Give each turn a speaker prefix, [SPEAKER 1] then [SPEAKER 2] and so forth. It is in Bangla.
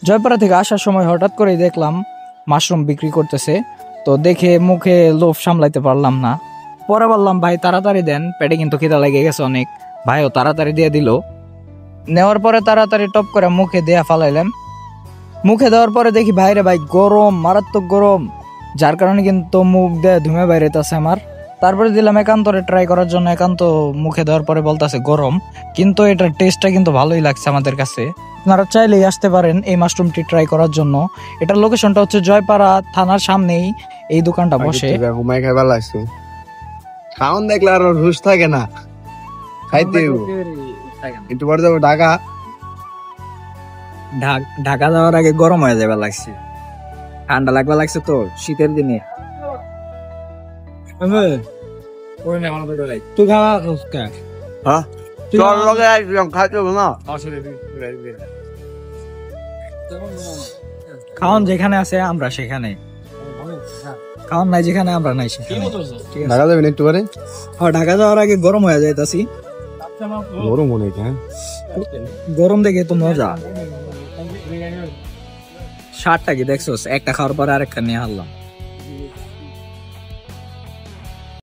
[SPEAKER 1] জয়পাড়া থেকে আসার সময় হঠাৎ করেই দেখলাম মাশরুম বিক্রি করতেছে, তো দেখে মুখে লোভ সামলাইতে পারলাম না। পরে বললাম ভাই তাড়াতাড়ি দেন, পেটে কিন্তু খিদা লেগে গেছে অনেক। ভাইও তাড়াতাড়ি দিয়ে দিল। নেওয়ার পরে তাড়াতাড়ি টপ করে মুখে দেয়া ফালাইলাম। মুখে দেওয়ার পরে দেখি ভাইরে ভাই গরম, মারাত্মক গরম, যার কারণে কিন্তু মুখ দিয়ে ধুমে বাইরেতেছে আমার। তারপরে দিলাম একান্তরে ট্রাই করার জন্য। একান্ত মুখে দেওয়ার পরে বলতেছে গরম, কিন্তু এটার টেস্টটা কিন্তু ভালোই লাগছে আমাদের কাছে। আপনারা চাইলেই আসতে পারেন এই মাশরুমটি ট্রাই করার জন্য। এটার লোকেশনটা হচ্ছে জয়পাড়া থানার সামনেই এই দোকানটা বসে।
[SPEAKER 2] খাওন দেখলে আর হুশ থাকে না, খাইতে একটু পরে যাবো ঢাকা।
[SPEAKER 1] ঢাকা যাওয়ার আগে গরম হয়ে যাবে লাগছে, ঠান্ডা লাগবে লাগছে তো শীতের দিনে। তুই খাওয়া খাওয়ান যেখানে আছে আমরা সেখানে, খাওয়ান নাই যেখানে আমরা নাই সেখানে।
[SPEAKER 2] ঢাকা যাবেন একটু পরে?
[SPEAKER 1] ঢাকা যাওয়ার আগে গরম হয়ে যাইতাছি।
[SPEAKER 2] গরম মনে হয়,
[SPEAKER 1] গরম দেখে তো মজা। শার্টটা কি দেখছো? একটা খাওয়ার পরে আরেকটা নিয়ে হারলাম।